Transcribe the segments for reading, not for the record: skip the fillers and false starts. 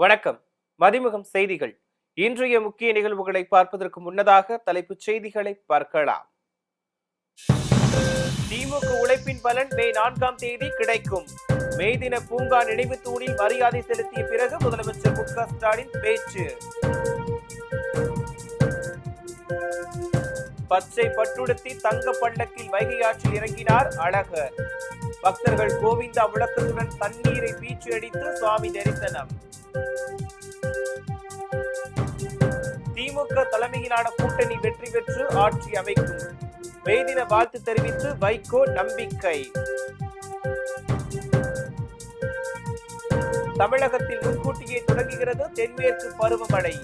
வணக்கம். மதிமுகம் செய்திகள். இன்றைய முக்கிய நிகழ்வுகளை பார்ப்பதற்கு முன்னதாக தலைப்புச் செய்திகளை பார்க்கலாம். திமுக உழைப்பின் பலன் மே 4ஆம் தேதி கிடைக்கும். மே தின பூங்கா நினைவு தூணில் மரியாதை செலுத்திய பிறகு முதலமைச்சர் மு.க. ஸ்டாலின் பேச்சு. பச்சை பட்டுடுத்தி தங்க பல்லக்கில் வைகை ஆற்றில் இறங்கினார் அழகர். பக்தர்கள் கோவிந்தா முழக்கத்துடன் தண்ணீரை பீச்சு அடித்து சுவாமி தரிசனம். திமுக தலைமையிலான கூட்டணி வெற்றி பெற்று ஆட்சி அமைக்கும். மே தின வாழ்த்து தெரிவித்து வைகோ நம்பிக்கை. தமிழகத்தில் முன்கூட்டியே தொடங்குகிறது தென்மேற்கு பருவமழை.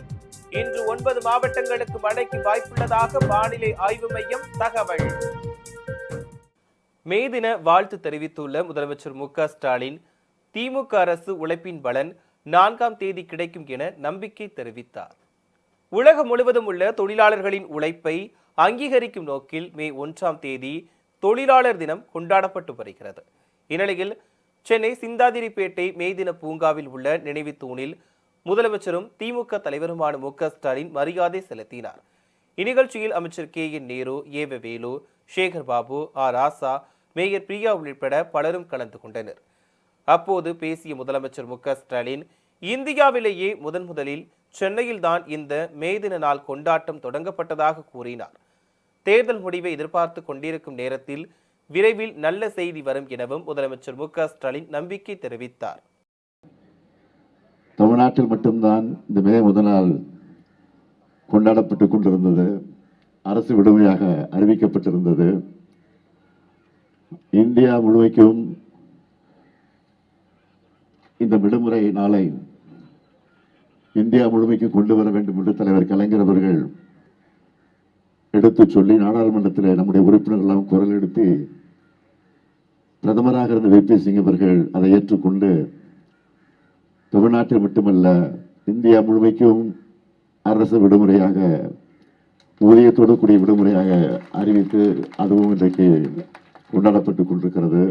இன்று 9 மாவட்டங்களுக்கு மழைக்கு வாய்ப்புள்ளதாக வானிலை ஆய்வு மையம் தகவல். மே தின வாழ்த்து தெரிவித்துள்ள முதலமைச்சர் மு.க. ஸ்டாலின், திமுக அரசு உழைப்பின் பலன் 4ஆம் தேதி கிடைக்கும் என நம்பிக்கை தெரிவித்தார். உலகம் முழுவதும் உள்ள தொழிலாளர்களின் உழைப்பை அங்கீகரிக்கும் நோக்கில் மே 1ஆம் தேதி தொழிலாளர் தினம் கொண்டாடப்பட்டு வருகிறது. இந்நிலையில் சென்னை சிந்தாதிரிப்பேட்டை மே தின பூங்காவில் உள்ள நினைவு தூணில் முதலமைச்சரும் திமுக தலைவருமான மு.க. ஸ்டாலின் மரியாதை செலுத்தினார். இந்நிகழ்ச்சியில் அமைச்சர் கே.என். நேரு, ஏ.வே. வேலு, சேகர் பாபு, ஆர். ராசா, மேயர் பிரியா உள்ளிட்ட பலரும் கலந்து கொண்டனர். அப்போது பேசிய முதலமைச்சர் மு.க. ஸ்டாலின், இந்தியாவிலேயே முதலில் சென்னையில்தான் இந்த மே தின நாள் கொண்டாட்டம் தொடங்கப்பட்டதாக கூறினார். தேர்தல் முடிவை எதிர்பார்த்து கொண்டிருக்கும் நேரத்தில் விரைவில் நல்ல செய்தி வரும் எனவும் முதலமைச்சர் மு.க. ஸ்டாலின் நம்பிக்கை தெரிவித்தார். தமிழ்நாட்டில் மட்டும்தான் இந்த மே முதல் நாள் கொண்டாடப்பட்டுக் கொண்டிருந்தது. அரசு விடுமுறையாக அறிவிக்கப்பட்டிருந்தது. இந்தியா முழுமைக்கும் இந்த விடுமுறை நாளை இந்தியா முழுமைக்கு கொண்டு வர வேண்டும் என்று தலைவர் கலைஞர் அவர்கள் எடுத்து சொல்லி நாடாளுமன்றத்தில் நம்முடைய உறுப்பினர்கள் எல்லாம் குரல் எழுப்பி பிரதமராக இருந்த வி.பி. சிங் அவர்கள் அதை ஏற்றுக்கொண்டு தமிழ்நாட்டில் மட்டுமல்ல இந்தியா முழுமைக்கும் அரசு விடுமுறையாக, ஊதியத்தோடு கூடிய விடுமுறையாக அறிவித்து அதுவும் இன்றைக்கு கொண்டாடப்பட்டுக் கொண்டிருக்கிறது.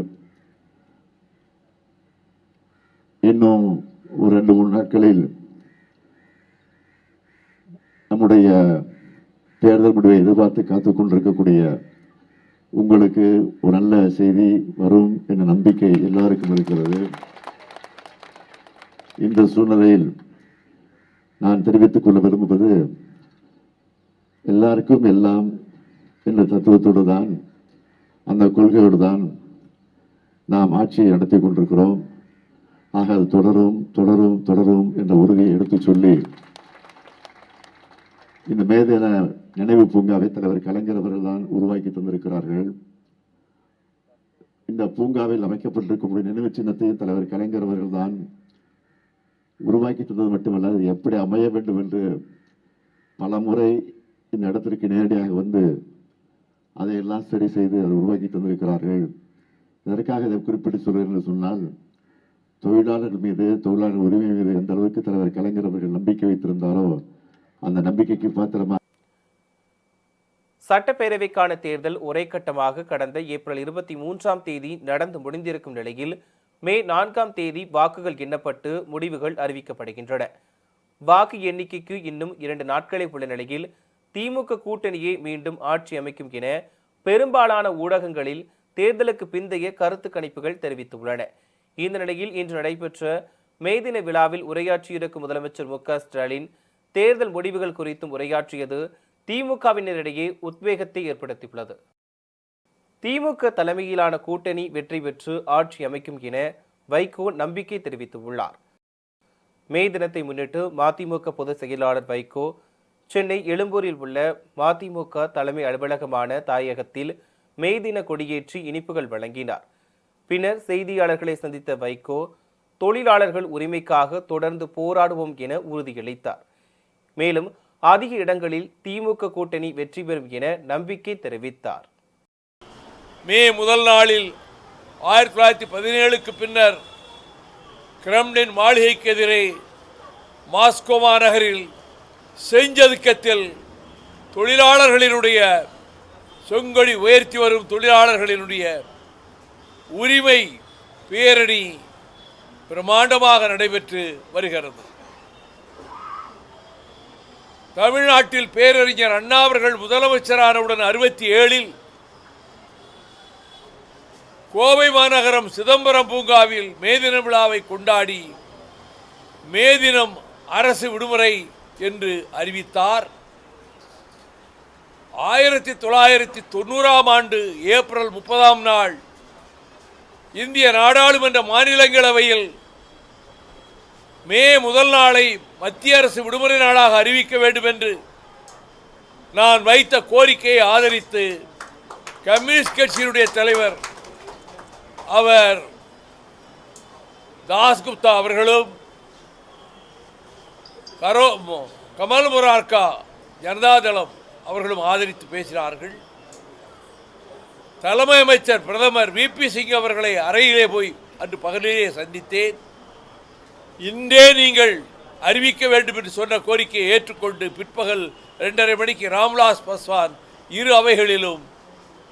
இன்னும் ஒரு 2-3 நாட்களில் நம்முடைய தேர்தல் முடிவை எதிர்பார்த்து காத்துக் கொண்டிருக்கக்கூடிய உங்களுக்கு ஒரு நல்ல செய்தி வரும் என்ற நம்பிக்கை எல்லாருக்கும் இருக்கிறது. இந்த சூழ்நிலையில் நான் தெரிவித்துக் கொள்ள விரும்புவது, எல்லாருக்கும் எல்லாம் என்ற தத்துவத்தோடு தான், அந்த கொள்கையோடு தான் நாம் ஆட்சியை நடத்தி கொண்டிருக்கிறோம். ஆக அது தொடரும் தொடரும் தொடரும் என்ற உறுதியை எடுத்து சொல்லி இந்த மே தின நினைவு பூங்காவை தலைவர் கலைஞர் அவர்கள் தான் உருவாக்கி தந்திருக்கிறார்கள். இந்த பூங்காவில் அமைக்கப்பட்டிருக்கக்கூடிய நினைவு சின்னத்தையும் தலைவர் கலைஞர் அவர்கள் தான் உருவாக்கி தந்தது மட்டுமல்ல, அது எப்படி அமைய வேண்டும் என்று பல முறை இந்த இடத்திற்கு நேரடியாக வந்து அதையெல்லாம் சரி செய்து அதை உருவாக்கி தந்திருக்கிறார்கள். இதற்காக இதை குறிப்பிட்டு சொல்கிறேன் என்று சொன்னால், தொழிலாளர்கள் மீது, தொழிலாளர் உரிமை மீது எந்த அளவுக்கு தலைவர் கலைஞர் அவர்கள் நம்பிக்கை வைத்திருந்தாரோ அந்த நம்பிக்கைக்கு பாத்திரமா. சட்டப்பேரவைக்கான தேர்தல் ஒரே கட்டமாக கடந்த ஏப்ரல் 23ஆம் தேதி நடந்து முடிந்திருக்கும் நிலையில் மே 4ஆம் தேதி வாக்குகள் எண்ணப்பட்டு முடிவுகள் அறிவிக்கப்படுகின்றன. வாக்கு எண்ணிக்கைக்கு இன்னும் 2 நாட்களே உள்ள நிலையில் திமுக கூட்டணியே மீண்டும் ஆட்சி அமைக்கும் என பெரும்பாலான ஊடகங்களில் தேர்தலுக்கு பிந்தைய கருத்து கணிப்புகள் தெரிவித்துள்ளன. இந்த நிலையில் இன்று நடைபெற்ற மே தின விழாவில் உரையாற்றியிருக்கும் முதலமைச்சர் மு.க. ஸ்டாலின் தேர்தல் முடிவுகள் குறித்தும் உரையாற்றியது திமுகவினரிடையே உத்வேகத்தை ஏற்படுத்தியுள்ளது. திமுக தலைமையிலான கூட்டணி வெற்றி பெற்று ஆட்சி அமைக்கும் என வைகோ நம்பிக்கை தெரிவித்துள்ளார். மே தினத்தை முன்னிட்டு மதிமுக பொதுச் செயலாளர் வைகோ சென்னை எழும்பூரில் உள்ள மதிமுக தலைமை அலுவலகமான தாயகத்தில் மே தின கொடியேற்றி இனிப்புகள் வழங்கினார். பின்னர் செய்தியாளர்களை சந்தித்த வைகோ, தொழிலாளர்கள் உரிமைக்காக தொடர்ந்து போராடுவோம் என உறுதியளித்தார். மேலும் அதிக இடங்களில் திமுக கூட்டணி வெற்றி பெறும் என நம்பிக்கை தெரிவித்தார். மே முதல் நாளில் 1917க்கு பின்னர் கிரெம்ளின் மாளிகைக்கு எதிரே மாஸ்கோ மாநகரில் செஞ்சதுக்கத்தில் தொழிலாளர்களினுடைய செங்கொடி உயர்த்தி வரும் தொழிலாளர்களினுடைய உரிமை பேரணி பிரமாண்டமாக நடைபெற்று வருகிறது. தமிழ்நாட்டில் பேரறிஞர் அண்ணா அவர்கள் முதலமைச்சரானவுடன் 67இல் கோவை மாநகரம் சிதம்பரம் பூங்காவில் மே தின விழாவை கொண்டாடி மே தினம் அரசு விடுமுறை என்று அறிவித்தார். 1990ஆம் ஆண்டு ஏப்ரல் 30ஆம் நாள் இந்திய நாடாளுமன்ற மாநிலங்களவையில் மே முதல் நாளை மத்திய அரசு விடுமுறை நாளாக அறிவிக்க வேண்டும் என்று நான் வைத்த கோரிக்கையை ஆதரித்து கம்யூனிஸ்ட் கட்சியினுடைய தலைவர் அவர் தாஸ்குப்தா அவர்களும் கமல் முரார்கா ஜனதாதளம் அவர்களும் ஆதரித்து பேசினார்கள். தலைமை அமைச்சர் பிரதமர் விபி சிங் அவர்களை அறையிலே போய் அன்று பகலிலே சந்தித்தேன். இன்றே நீங்கள் அறிவிக்க வேண்டும் என்று சொன்ன கோரிக்கையை ஏற்றுக்கொண்டு பிற்பகல் 2:30 மணிக்கு ராம்விலாஸ் பாஸ்வான் இரு அவைகளிலும்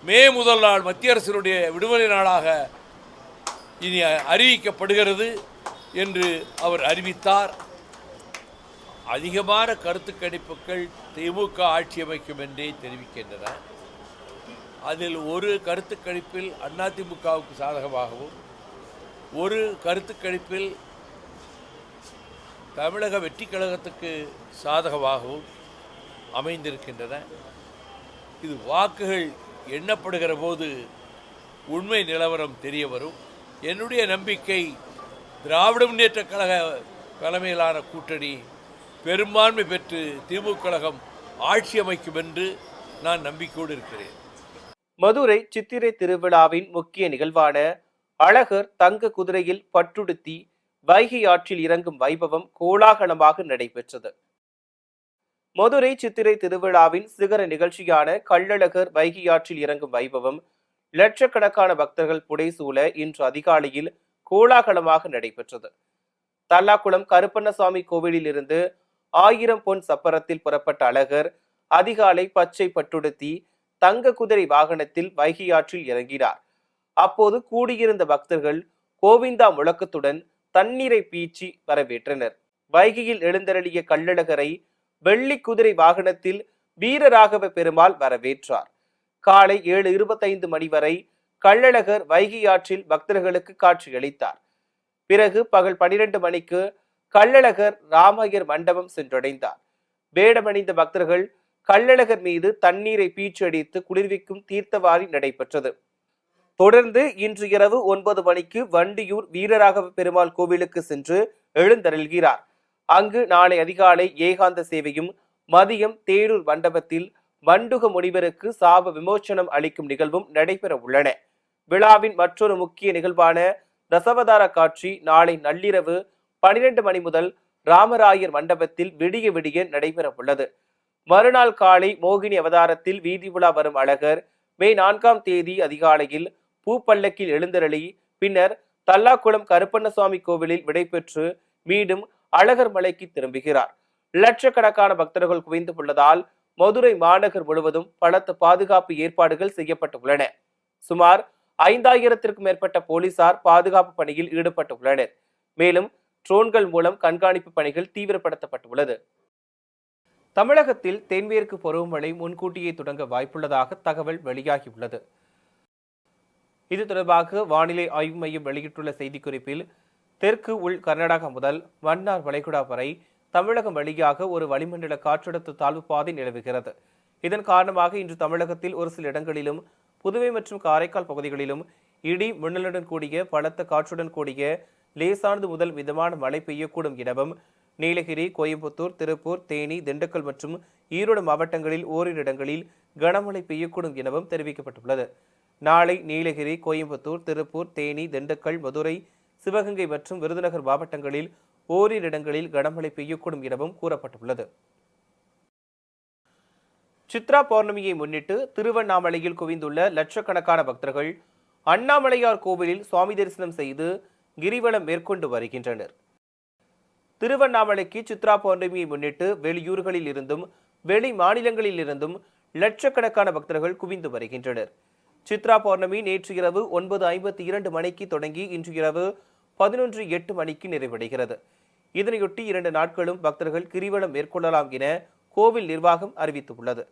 மே முதல் நாள் மத்திய அரசினுடைய விடுமுறை நாளாக இனி அறிவிக்கப்படுகிறது என்று அவர் அறிவித்தார். அதிகமான கருத்து கணிப்புகள் திமுக ஆட்சி அமைக்கும் என்றே தெரிவிக்கின்றன. அதில் ஒரு கருத்து கணிப்பில் அதிமுகவுக்கு சாதகமாகவும் ஒரு கருத்து கணிப்பில் தமிழக வெற்றி கழகத்துக்கு சாதகமாகவும் அமைந்திருக்கின்றன. இது வாக்குகள் எண்ணப்படுகிற போது உண்மை நிலவரம் தெரிய வரும். என்னுடைய நம்பிக்கை திராவிட முன்னேற்ற கழக தலைமையிலான கூட்டணி பெரும்பான்மை பெற்று திமுக கழகம் ஆட்சி அமைக்கும் என்று நான் நம்பிக்கையோடு இருக்கிறேன். மதுரை சித்திரை திருவிழாவின் முக்கிய நிகழ்வான அழகர் தங்க குதிரையில் பட்டுடுத்தி வைகை ஆற்றில் இறங்கும் வைபவம் கோலாகலமாக நடைபெற்றது. மதுரை சித்திரை திருவிழாவின் சிகர நிகழ்ச்சியான கள்ளழகர் வைகை ஆற்றில் இறங்கும் வைபவம் லட்சக்கணக்கான பக்தர்கள் புடைசூழ இன்று அதிகாலையில் கோலாகலமாக நடைபெற்றது. தல்லாக்குளம் கருப்பண்ணசாமி கோவிலில் இருந்து 1000 பொன் சப்பரத்தில் புறப்பட்ட அழகர் அதிகாலை பச்சை பட்டுடுத்தி தங்க குதிரை வாகனத்தில் வைகை ஆற்றில் இறங்கினார். அப்போது கூடியிருந்த பக்தர்கள் கோவிந்தா முழக்கத்துடன் தண்ணீரை பீச்சி வரவேற்றனர். வைகையில் எழுந்தருளிய கள்ளழகரை வெள்ளி குதிரை வாகனத்தில் வீரராகவ பெருமாள் வரவேற்றார். காலை 7:25 மணி வரை கள்ளழகர் வைகை ஆற்றில் பக்தர்களுக்கு காட்சியளித்தார். பிறகு பகல் 12 மணிக்கு கள்ளழகர் ராமையர் மண்டபம் சென்றடைந்தார். வேடமணிந்த பக்தர்கள் கள்ளழகர் மீது தண்ணீரை பீச்சடித்து குளிர்விக்கும் தீர்த்தவாரி நடைபெற்றது. தொடர்ந்து இன்று இரவு 9 மணிக்கு வண்டியூர் வீரராகவ பெருமாள் கோவிலுக்கு சென்று எழுந்தருள்கிறார். அங்கு நாளை அதிகாலை ஏகாந்த சேவையும் மதியம் தேரூர் மண்டபத்தில் வண்டுக முனிவருக்கு சாப விமோச்சனம் அளிக்கும் நிகழ்வும் நடைபெற உள்ளன. விழாவின் மற்றொரு முக்கிய நிகழ்வான தசவதார காட்சி நாளை நள்ளிரவு 12 மணி முதல் ராமராயர் மண்டபத்தில் விடிய விடிய நடைபெற உள்ளது. மறுநாள் காலை மோகினி அவதாரத்தில் வீதி உலா வரும் அழகர் மே 4ஆம் தேதி அதிகாலையில் பூப்பல்லக்கில் எழுந்தருளி பின்னர் தல்லாக்குளம் கருப்பண்ணசாமி கோவிலில் விடைபெற்று மீண்டும் அழகர் மலைக்கு திரும்புகிறார். லட்சக்கணக்கான பக்தர்கள் குவிந்து உள்ளதால் மதுரை மாநகர் முழுவதும் பலத்த பாதுகாப்பு ஏற்பாடுகள் செய்யப்பட்டுள்ளன. சுமார் 5000த்திற்கும் மேற்பட்ட போலீசார் பாதுகாப்பு பணியில் ஈடுபட்டுள்ளனர். மேலும் ட்ரோன்கள் மூலம் கண்காணிப்பு பணிகள் தீவிரப்படுத்தப்பட்டுள்ளது. தமிழகத்தில் தென்மேற்கு பருவமழை முன்கூட்டியே தொடங்க வாய்ப்புள்ளதாக தகவல் வெளியாகியுள்ளது. இது தொடர்பாக வானிலை ஆய்வு மையம் வெளியிட்டுள்ள செய்திக்குறிப்பில் தெற்கு உள் கர்நாடகா முதல் மன்னார் வளைகுடா வரை தமிழகம் வழியாக ஒரு வளிமண்டல காற்றழுத்த தாழ்வு பாதை நிலவுகிறது. இதன் காரணமாக இன்று தமிழகத்தில் ஒரு சில இடங்களிலும் புதுவை மற்றும் காரைக்கால் பகுதிகளிலும் இடி மின்னலுடன் கூடிய பலத்த காற்றுடன் கூடிய லேசானது முதல் மிதமான மழை பெய்யக்கூடும் எனவும் நீலகிரி, கோயம்புத்தூர், திருப்பூர், தேனி, திண்டுக்கல் மற்றும் ஈரோடு மாவட்டங்களில் ஓரிரு இடங்களில் கனமழை பெய்யக்கூடும் எனவும் தெரிவிக்கப்பட்டுள்ளது. நாளை நீலகிரி, கோயம்புத்தூர், திருப்பூர், தேனி, திண்டுக்கல், மதுரை, சிவகங்கை மற்றும் விருதுநகர் மாவட்டங்களில் ஓரிரு இடங்களில் கனமழை பெய்யக்கூடும் எனவும் கூறப்பட்டுள்ளது. சித்ரா பௌர்ணமியை முன்னிட்டு திருவண்ணாமலையில் குவிந்துள்ள லட்சக்கணக்கான பக்தர்கள் அண்ணாமலையார் கோவிலில் சுவாமி தரிசனம் செய்து கிரிவலம் மேற்கொண்டு வருகின்றனர். திருவண்ணாமலைக்கு சித்ரா பௌர்ணமியை முன்னிட்டு வெளியூர்களில் இருந்தும் வெளி மாநிலங்களில் இருந்தும் லட்சக்கணக்கான பக்தர்கள் குவிந்து வருகின்றனர். சித்ரா பௌர்ணமி நேற்று இரவு 9:52 மணிக்கு தொடங்கி இன்று இரவு 11:08 மணிக்கு நிறைவடைகிறது. இதனையொட்டி 2 நாட்களும் பக்தர்கள் கிரிவலம் மேற்கொள்ளலாம் என கோவில் நிர்வாகம் அறிவித்துள்ளது.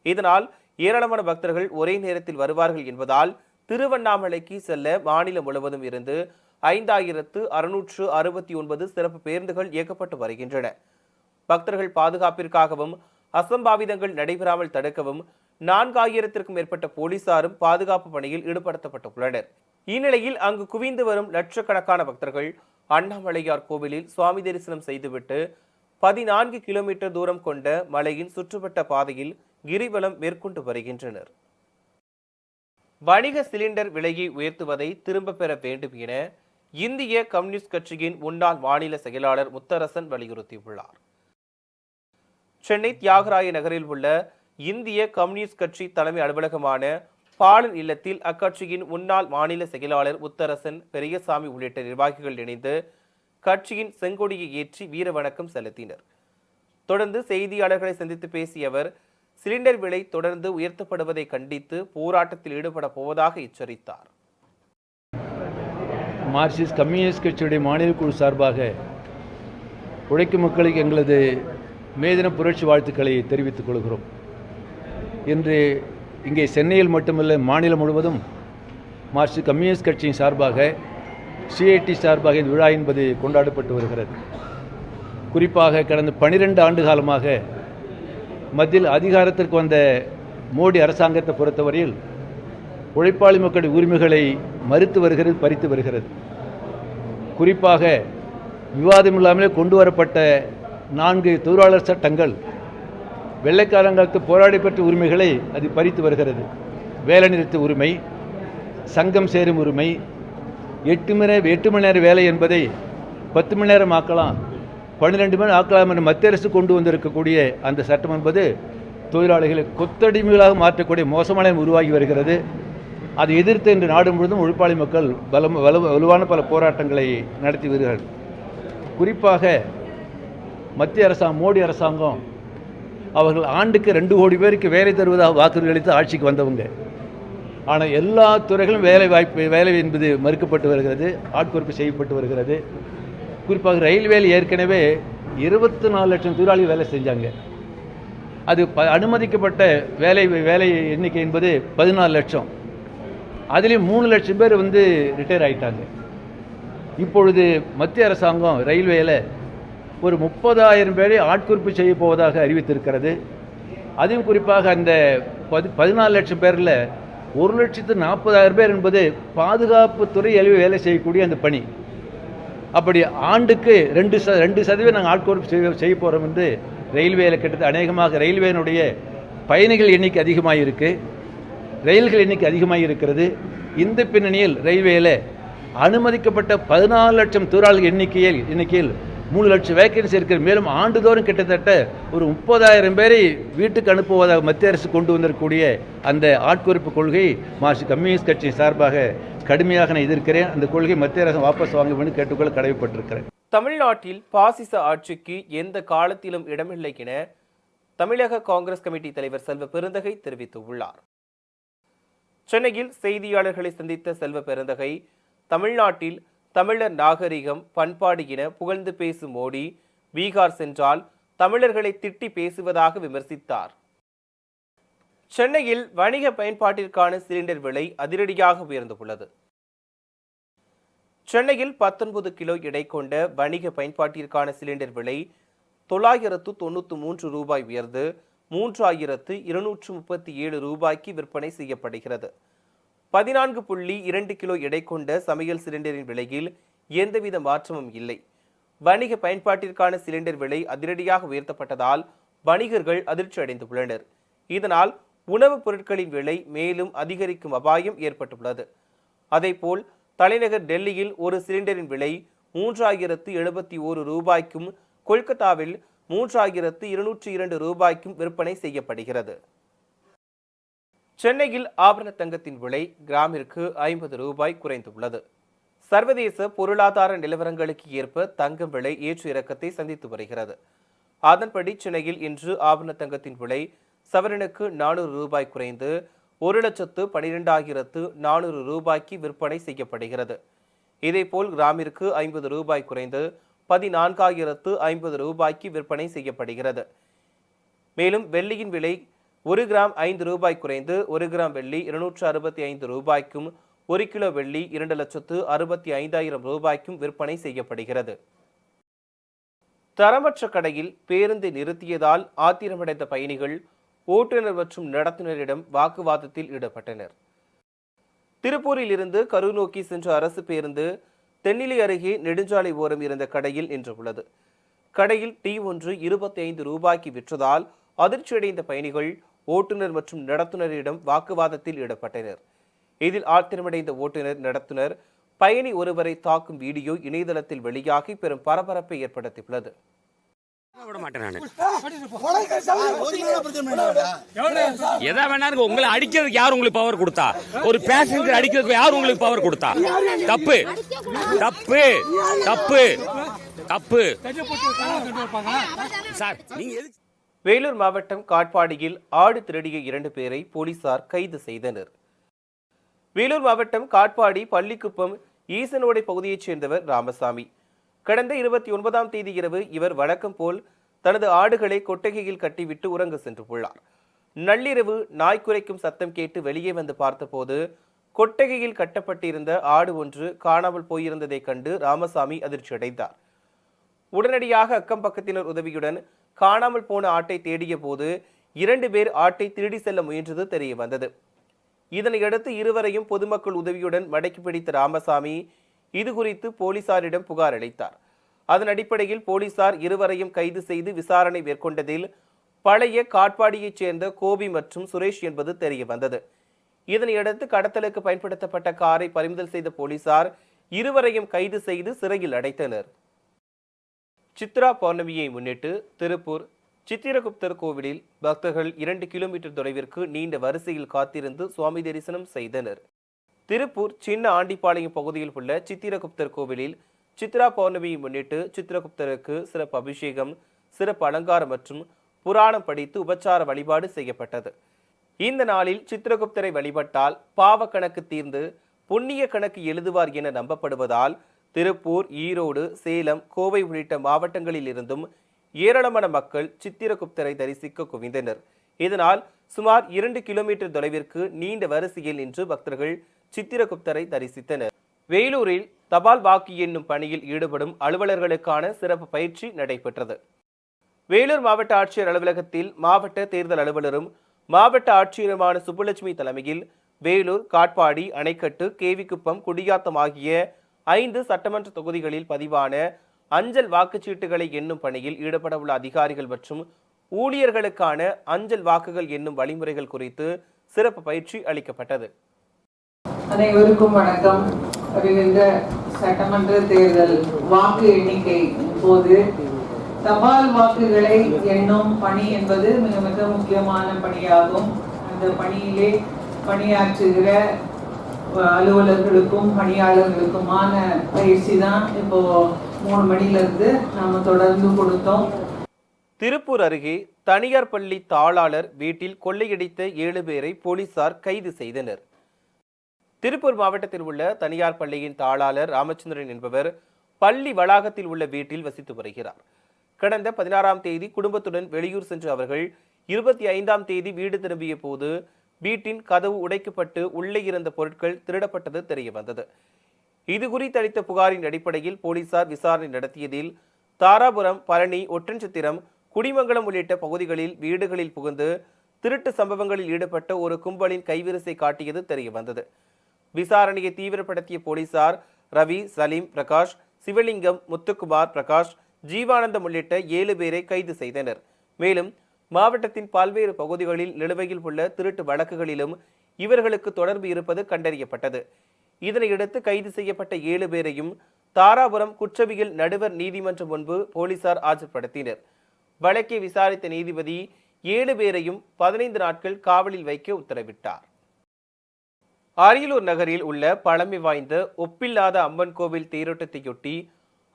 இதனால் ஏராளமான பக்தர்கள் ஒரே நேரத்தில் வருவார்கள் என்பதால் திருவண்ணாமலைக்கு செல்ல மாநிலம் முழுவதும் இருந்து 5669 சிறப்பு பேருந்துகள் இயக்கப்பட்டு வருகின்றன. பக்தர்கள் பாதுகாப்பிற்காகவும் அசம்பாவிதங்கள் நடைபெறாமல் தடுக்கவும் 4000த்திற்கும் மேற்பட்ட போலீசாரும் பாதுகாப்பு பணியில் ஈடுபடுத்தப்பட்டுள்ளனர். இந்நிலையில் அங்கு குவிந்து வரும் லட்சக்கணக்கான பக்தர்கள் அண்ணாமலையார் கோவிலில் சுவாமி தரிசனம் செய்துவிட்டு 14 கிலோமீட்டர் தூரம் கொண்ட மலையின் சுற்றுவட்ட பாதையில் கிரிவலம் மேற்கொண்டு வருகின்றனர். வணிக சிலிண்டர் விலையை உயர்த்துவதை திரும்ப பெற வேண்டும் என இந்திய கம்யூனிஸ்ட் கட்சியின் முன்னாள் மாநில செயலாளர் முத்தரசன் வலியுறுத்தியுள்ளார். சென்னை தியாகராய நகரில் உள்ள இந்திய கம்யூனிஸ்ட் கட்சி தலைமை அலுவலகமான பாலன் இல்லத்தில் அக்கட்சியின் முன்னாள் மாநில செயலாளர் முத்தரசன், பெரியசாமி உள்ளிட்ட நிர்வாகிகள் இணைந்து கட்சியின் செங்கொடியை ஏற்றி வீர வணக்கம் செலுத்தினர். தொடர்ந்து செய்தியாளர்களை சந்தித்து பேசிய அவர், சிலிண்டர் விலை தொடர்ந்து உயர்த்தப்படுவதை கண்டித்து போராட்டத்தில் ஈடுபட போவதாக எச்சரித்தார். மார்க்சிஸ்ட் கம்யூனிஸ்ட் கட்சியுடைய மாநில குழு சார்பாக உழைக்கும் மக்களுக்கு எங்களது மேதின புரட்சி வாழ்த்துக்களை தெரிவித்துக் கொள்கிறோம். இன்று இங்கே சென்னையில் மட்டுமல்ல, மாநிலம் முழுவதும் மார்க்சிஸ்ட் கம்யூனிஸ்ட் கட்சியின் சார்பாக, சிஐடி சார்பாக இந்த விழா என்பது கொண்டாடப்பட்டு வருகிறது. குறிப்பாக கடந்த 12 ஆண்டு காலமாக மத்தியில் அதிகாரத்திற்கு வந்த மோடி அரசாங்கத்தை பொறுத்தவரையில் உழைப்பாளி மக்களுடைய உரிமைகளை மறுத்து வருகிறது, பறித்து வருகிறது. குறிப்பாக விவாதமில்லாமலே கொண்டு வரப்பட்ட 4 தொழிலாளர் சட்டங்கள் வெள்ளைக்காரங்களுக்கு போராடி பெற்ற உரிமைகளை அது பறித்து வருகிறது. வேலைநிறுத்த உரிமை, சங்கம் சேரும் உரிமை, 8 மணி நேர வேலை என்பதை 10 மணி நேரம் ஆக்கலாம், 12 மணி ஆக்கலாம் என்று மத்திய அரசு கொண்டு வந்திருக்கக்கூடிய அந்த சட்டம் என்பது தொழிலாளிகளை கொத்தடிமைகளாக மாற்றக்கூடிய மோசமான உருவாகி வருகிறது. அதை எதிர்த்து இன்று நாடு முழுவதும் உழைப்பாளி மக்கள் வலுவான பல போராட்டங்களை நடத்தி வருகிறார்கள். குறிப்பாக மத்திய அரசாங்கம், மோடி அரசாங்கம் அவர்கள் ஆண்டுக்கு 2 கோடி பேருக்கு வேலை தருவதாக வாக்குறுதி அளித்து ஆட்சிக்கு வந்தவங்க. ஆனால் எல்லா துறைகளும் வேலை என்பது மறுக்கப்பட்டு வருகிறது, ஆட்குறைப்பு செய்யப்பட்டு வருகிறது. குறிப்பாக ரயில்வேயில் ஏற்கனவே 24 லட்சம் தொழிலாளிகள் வேலை செஞ்சாங்க. அது அனுமதிக்கப்பட்ட வேலை எண்ணிக்கை என்பது 14 லட்சம். அதிலேயும் 3 லட்சம் பேர் ரிட்டையர் ஆகிட்டாங்க. இப்பொழுது மத்திய அரசாங்கம் ரயில்வேயில் ஒரு 30,000 பேரை ஆட்குறிப்பு செய்ய போவதாக அறிவித்திருக்கிறது. அதையும் குறிப்பாக அந்த 14 லட்சம் பேரில் 1,40,000 பேர் என்பது பாதுகாப்புத்துறை வேலை செய்யக்கூடிய அந்த பணி. அப்படி ஆண்டுக்கு 2% நாங்கள் ஆட்குறிப்பு செய்ய போகிறோம் என்று ரயில்வேயில் கிட்டத்தட்ட அநேகமாக ரயில்வேனுடைய பயணிகள் எண்ணிக்கை அதிகமாக இருக்குது, ரயில்கள் எண்ணிக்கை அதிகமாக இருக்கிறது. இந்த பின்னணியில் ரயில்வேயில் அனுமதிக்கப்பட்ட 14 லட்சம் தொழிலாளர்கள் எண்ணிக்கையில் 3 லட்சம் வேக்கன்சி இருக்கிறது. மேலும் ஆண்டுதோறும் கிட்டத்தட்ட ஒரு 30,000 பேரை வீட்டுக்கு அனுப்புவதாக மத்திய அரசு கொண்டு வந்திருக்கக்கூடிய அந்த ஆட்குறிப்பு கொள்கை மார்க்சிஸ்ட் கம்யூனிஸ்ட் கட்சியின் சார்பாக கடுமையாக நான் எதிர்க்கிறேன். அந்த கொள்கை மத்திய அரசு வாபஸ் வாங்க வேண்டும் கேட்டுக்கொள்ள கடமைப்பட்டிருக்கிறேன். தமிழ்நாட்டில் பாசிச ஆட்சிக்கு எந்த காலத்திலும் இடமில்லை என தமிழக காங்கிரஸ் கமிட்டி தலைவர் செல்வ பெருந்தகை தெரிவித்துள்ளார். சென்னையில் செய்தியாளர்களை சந்தித்த செல்வ பெருந்தகை, தமிழ்நாட்டில் தமிழர் நாகரிகம், பண்பாடு என புகழ்ந்து பேசும் மோடி பீகார் சென்றால் தமிழர்களை திட்டி பேசுவதாக விமர்சித்தார். சென்னையில் வணிக பயன்பாட்டிற்கான சிலிண்டர் விலை அதிரடியாக உயர்ந்துள்ளது. சென்னையில் 19 கிலோ எடை கொண்ட வணிக பயன்பாட்டிற்கான சிலிண்டர் விலை 993 ரூபாய் உயர்ந்து 3237 ரூபாய்க்கு விற்பனை செய்யப்படுகிறது. 14.2 கிலோ எடை கொண்ட சமையல் சிலிண்டரின் விலையில் எந்தவித மாற்றமும் இல்லை. வணிக பயன்பாட்டிற்கான சிலிண்டர் விலை அதிரடியாக உயர்த்தப்பட்டதால் வணிகர்கள் அதிர்ச்சி அடைந்துள்ளனர். இதனால் உணவுப் பொருட்களின் விலை மேலும் அதிகரிக்கும் அபாயம் ஏற்பட்டுள்ளது. அதேபோல் தலைநகர் டெல்லியில் ஒரு சிலிண்டரின் விலை 3071 ரூபாய்க்கும், கொல்கத்தாவில் 3202 ரூபாய்க்கும் விற்பனை செய்யப்படுகிறது. சென்னையில் ஆபரண தங்கத்தின் விலை கிராமிற்கு 50 ரூபாய் குறைந்துள்ளது. சர்வதேச பொருளாதார நிலவரங்களுக்கு ஏற்ப தங்கம் விலை ஏற்ற இறக்கத்தை சந்தித்து வருகிறது. அதன்படி சென்னையில் இன்று ஆபரண தங்கத்தின் விலை சவரனுக்கு 400 ரூபாய் குறைந்து 1,12,400 ரூபாய்க்கு விற்பனை செய்யப்படுகிறது. இதேபோல் கிராமிற்கு 50 ரூபாய் குறைந்து 14,050 ரூபாய்க்கு விற்பனை செய்யப்படுகிறது. மேலும் வெள்ளியின் விலை 1 கிராம் 5 ரூபாய் குறைந்து 1 கிராம் வெள்ளி 265 ரூபாய்க்கும் 1 கிலோ வெள்ளி 2,65,000 ரூபாய்க்கும் விற்பனை செய்யப்படுகிறது. தரமற்ற கடையில் பேருந்தை நிறுத்தியதால் ஆத்திரமடைந்த பயணிகள் ஓட்டுநர் மற்றும் நடத்துனரிடம் வாக்குவாதத்தில் ஈடுபட்டனர். திருப்பூரில் இருந்து கரூர் நோக்கி சென்ற அரசு பேருந்து தென்னிலை அருகே நெடுஞ்சாலை ஓரம் இருந்த கடையில் நின்றுள்ளது. கடையில் டீ ஒன்று 25 ரூபாய்க்கு விற்றதால் அதிர்ச்சியடைந்த பயணிகள் ஓட்டுநர் மற்றும் நடத்துனரிடம் வாக்குவாதத்தில் ஈடுபட்டனர். இதில் ஆத்திரமடைந்த ஓட்டுநர் நடத்துனர் பயணி ஒருவரை தாக்கும் வீடியோ இணையதளத்தில் வெளியாகி பெரும் பரபரப்பை ஏற்படுத்தியுள்ளது. எதா வேணாலும் உங்களை அடிக்கிறதுக்கு யார் உங்களுக்கு பவர் கொடுத்தா? ஒரு பேசஞ்சர் அடிக்கிறதுக்கு யார் உங்களுக்கு பவர் கொடுத்தா? தப்பு தப்பு தப்பு தப்பு சார். நீங்க வேலூர் மாவட்டம் காட்பாடியில் ஆடு திருடிய 2 பேரை போலீசார் கைது செய்தனர். வேலூர் மாவட்டம் காட்பாடி பள்ளிக்குப்பம் ஈசனோடை பகுதியைச் சேர்ந்தவர் ராமசாமி. கடந்த 29ஆம் தேதி இரவு இவர் வழக்கம் போல் தனது ஆடுகளை கொட்டகையில் கட்டிவிட்டு உறங்க சென்றுள்ளார். நள்ளிரவு நாய் குரைக்கும் சத்தம் கேட்டு வெளியே வந்து பார்த்தபோது கொட்டகையில் கட்டப்பட்டிருந்த ஆடு ஒன்று காணாமல் போயிருந்ததை கண்டு ராமசாமி அதிர்ச்சியடைந்தார். உடனடியாக அக்கம் பக்கத்தினர் உதவியுடன் காணாமல் போன ஆட்டை தேடிய போது 2 பேர் ஆட்டை திருடி செல்ல முயன்றது தெரிய வந்தது. இதனையடுத்து இருவரையும் பொதுமக்கள் உதவியுடன் மடக்கி பிடித்த ராமசாமி இது குறித்து போலீசாரிடம் புகார் அளித்தார். அதன் அடிப்படையில் போலீசார் இருவரையும் கைது செய்து விசாரணை மேற்கொண்டதில் பழைய காட்பாடியைச் சேர்ந்த கோபி மற்றும் சுரேஷ் என்பது தெரிய வந்தது. இதனையடுத்து கடத்தலுக்கு பயன்படுத்தப்பட்ட காரை பறிமுதல் செய்த போலீசார் இருவரையும் கைது செய்து சிறையில் அடைத்தனர். சித்ரா பௌர்ணமியை முன்னிட்டு திருப்பூர் சித்திரகுப்தர் கோவிலில் பக்தர்கள் 2 கிலோமீட்டர் தொலைவிற்கு நீண்ட வரிசையில் காத்திருந்து சுவாமி தரிசனம் செய்தனர். திருப்பூர் சின்ன ஆண்டிப்பாளையம் பகுதியில் உள்ள சித்திரகுப்தர் கோவிலில் சித்ரா பௌர்ணமியை முன்னிட்டு சித்திரகுப்தருக்கு சிறப்பு அபிஷேகம், சிறப்பு அலங்காரம் மற்றும் புராணம் படித்து உபச்சார வழிபாடு செய்யப்பட்டது. இந்த நாளில் சித்திரகுப்தரை வழிபட்டால் பாவ கணக்கு தீர்ந்து புண்ணிய கணக்கு எழுதுவார் என நம்பப்படுவதால் திருப்பூர், ஈரோடு, சேலம், கோவை உள்ளிட்ட மாவட்டங்களில் இருந்தும் ஏராளமான மக்கள் சித்திரகுப்தரை தரிசிக்க குவிந்தனர். இதனால் சுமார் 2 கிலோமீட்டர் தொலைவிற்கு நீண்ட வரிசையில் நின்று பக்தர்கள் சித்திரகுப்தரை தரிசித்தனர். வேலூரில் தபால் வாக்கு எண்ணும் பணியில் ஈடுபடும் அலுவலர்களுக்கான சிறப்பு பயிற்சி நடைபெற்றது. வேலூர் மாவட்ட ஆட்சியர் அலுவலகத்தில் மாவட்ட தேர்தல் அலுவலரும் மாவட்ட ஆட்சியருமான சுப்புலட்சுமி தலைமையில் வேலூர், காட்பாடி, அணைக்கட்டு, கேவிக்குப்பம், குடியாத்தம் ஆகிய 5 சட்டமன்ற தொகுதிகளில் பதிவான அஞ்சல் வாக்குச்சீட்டுகளை எண்ணும் பணியில் ஈடுபட உள்ள அதிகாரிகள் மற்றும் ஊழியர்களுக்கான அஞ்சல் வாக்குகள் எண்ணும் வழிமுறைகள் குறித்து சிறப்பு பயிற்சி அளிக்கப்பட்டது. அனைவருக்கும் வணக்கம். வருகின்ற சட்டமன்ற தேர்தல் வாக்கு எண்ணிக்கை போது தபால் வாக்குகளை எண்ணும் பணி என்பது மிக மிக முக்கியமான பணியாகும். அந்த பணியிலே பணியாற்றுகிற அலுவலர்களுக்கும் பணியாளர்களுக்குமான பயிற்சி தான் இப்போ 3 மணிலிருந்து நாம தொடர்ந்து கொடுத்தோம். திருப்பூர் அருகே தனியார் பள்ளி தாளாளர் வீட்டில் கொள்ளையடித்த 7 பேரை போலீசார் கைது செய்தனர். திருப்பூர் மாவட்டத்தில் உள்ள தனியார் பள்ளியின் தாளாளர் ராமச்சந்திரன் என்பவர் பள்ளி வளாகத்தில் உள்ள வீட்டில் வசித்து வருகிறார். கடந்த 16ஆம் தேதி குடும்பத்துடன் வெளியூர் சென்ற அவர்கள் 25ஆம் தேதி வீடு திரும்பிய போது வீட்டின் கதவு உடைக்கப்பட்டு உள்ளே இருந்த பொருட்கள் திருடப்பட்டது தெரிய வந்தது. இது குறித்து அளித்த புகாரின் அடிப்படையில் போலீசார் விசாரணை நடத்தியதில் தாராபுரம், பழனி, ஒட்டன்சத்திரம், குடிமங்கலம் உள்ளிட்ட பகுதிகளில் வீடுகளில் புகுந்து திருட்டு சம்பவங்களில் ஈடுபட்ட ஒரு கும்பலின் கைவரிசை காட்டியது தெரிய வந்தது. விசாரணையை தீவிரப்படுத்திய போலீசார் ரவி, சலீம், பிரகாஷ், சிவலிங்கம், முத்துக்குமார், பிரகாஷ், ஜீவானந்தம் உள்ளிட்ட 7 பேரை கைது செய்தனர். மேலும் மாவட்டத்தின் பல்வேறு பகுதிகளில் நிலுவையில் உள்ள திருட்டு வழக்குகளிலும் இவர்களுக்கு தொடர்பு இருப்பது கண்டறியப்பட்டது. இதனையடுத்து கைது செய்யப்பட்ட 7 பேரையும் தாராபுரம் குற்றவியல் நடுவர் நீதிமன்றம் முன்பு போலீசார் ஆஜர்படுத்தினர். வழக்கை விசாரித்த நீதிபதி 7 பேரையும் 15 நாட்கள் காவலில் வைக்க உத்தரவிட்டார். அரியலூர் நகரில் உள்ள பழமை வாய்ந்த ஒப்பில்லாத அம்மன் கோவில் தேரோட்டத்தையொட்டி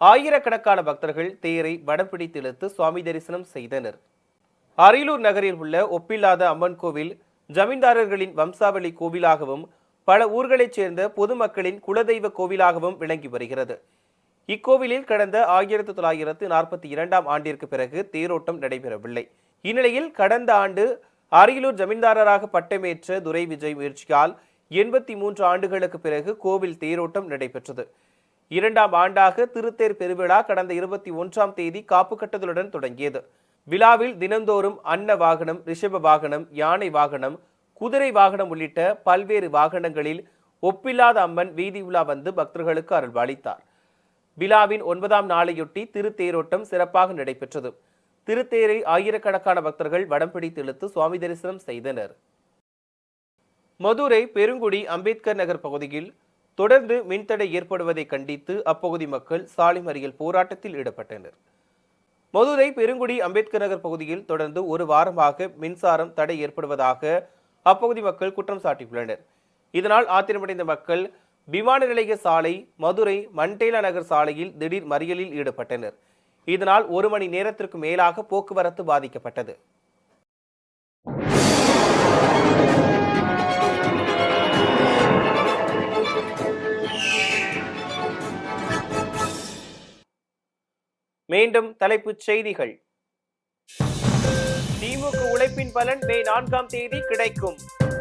ஆயிரக்கணக்கான பக்தர்கள் தேரை வடம் பிடித்து இழுத்து சுவாமி தரிசனம் செய்தனர். அரியலூர் நகரில் உள்ள ஒப்பில்லாத அம்மன் கோவில் ஜமீன்தாரர்களின் வம்சாவளி கோவிலாகவும் பல ஊர்களைச் சேர்ந்த பொதுமக்களின் குலதெய்வ கோவிலாகவும் விளங்கி வருகிறது. இக்கோவிலில் கடந்த 1942ஆம் ஆண்டிற்கு பிறகு தேரோட்டம் நடைபெறவில்லை. இந்நிலையில் கடந்த ஆண்டு அரியலூர் ஜமீன்தாரராக பட்டமேற்ற துரை விஜய் முயற்சியால் 83 ஆண்டுகளுக்கு பிறகு கோவில் தேரோட்டம் நடைபெற்றது. 2ஆம் ஆண்டாக திருத்தேர் பெருவிழா கடந்த 21ஆம் தேதி காப்பு கட்டுதலுடன் தொடங்கியது. விழாவில் தினந்தோறும் அன்ன வாகனம், ரிஷப வாகனம், யானை வாகனம், குதிரை வாகனம் உள்ளிட்ட பல்வேறு வாகனங்களில் ஒப்பில்லாத அம்மன் வீதி உலா வந்து பக்தர்களுக்கு அருள்பாலித்தார். விழாவின் 9ஆம் நாளையொட்டி திருத்தேரோட்டம் சிறப்பாக நடைபெற்றது. திருத்தேரை ஆயிரக்கணக்கான பக்தர்கள் வடம் பிடித்து இழுத்து சுவாமி தரிசனம் செய்தனர். மதுரை பெருங்குடி அம்பேத்கர் நகர் பகுதியில் தொடர்ந்து மின்தடை ஏற்படுவதை கண்டித்து அப்பகுதி மக்கள் சாலை மறியல் போராட்டத்தில் ஈடுபட்டனர். மதுரை பெருங்குடி அம்பேத்கர் நகர் பகுதியில் தொடர்ந்து ஒரு வாரமாக மின்சாரம் தடை ஏற்படுவதாக அப்பகுதி மக்கள் குற்றம் சாட்டியுள்ளனர். இதனால் ஆத்திரமடைந்த மக்கள் விமான நிலைய சாலை, மதுரை மண்டேலா நகர் சாலையில் திடீர் மறியலில் ஈடுபட்டனர். இதனால் 1 மணி நேரத்திற்கு மேலாக போக்குவரத்து பாதிக்கப்பட்டது. மீண்டும் தலைப்புச் செய்திகள். திமுக உழைப்பின் பலன் மே 4ஆம் தேதி கிடைக்கும்.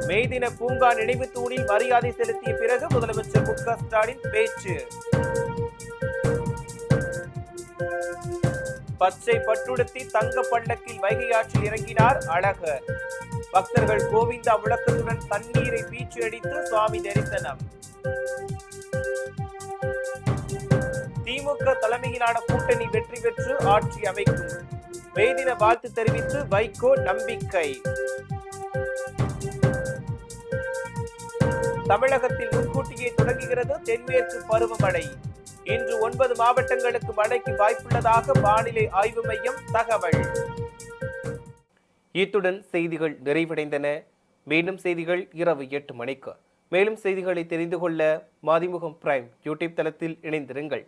மே தின பூங்கா நினைவு தூணில் மரியாதை செலுத்திய பிறகு முதலமைச்சர் மு.க. ஸ்டாலின் பேச்சு. பச்சை பட்டுடுத்தி தங்க பல்லக்கில் வைகை ஆற்றில் இறங்கினார் அழகர். பக்தர்கள் கோவிந்தா முழக்கத்துடன் தண்ணீரை பீச்சு அடித்து சுவாமி தரிசனம். திமுக தலைமையிலான கூட்டணி வெற்றி பெற்று ஆட்சி அமைக்கும். மே தின வாழ்த்து தெரிவித்து வைகோ நம்பிக்கை. தமிழகத்தில் முன்கூட்டியே தொடங்குகிறது தென்மேற்கு பருவமழை. இன்று 9 மாவட்டங்களுக்கு மழைக்கு வாய்ப்புள்ளதாக வானிலை ஆய்வு மையம் தகவல். இத்துடன் செய்திகள் நிறைவடைந்தன. மீண்டும் செய்திகள் இரவு 8 மணிக்கு. மேலும் செய்திகளை தெரிந்து கொள்ள மதிமுகம் பிரைம் யூடியூப் தளத்தில் இணைந்திருங்கள்.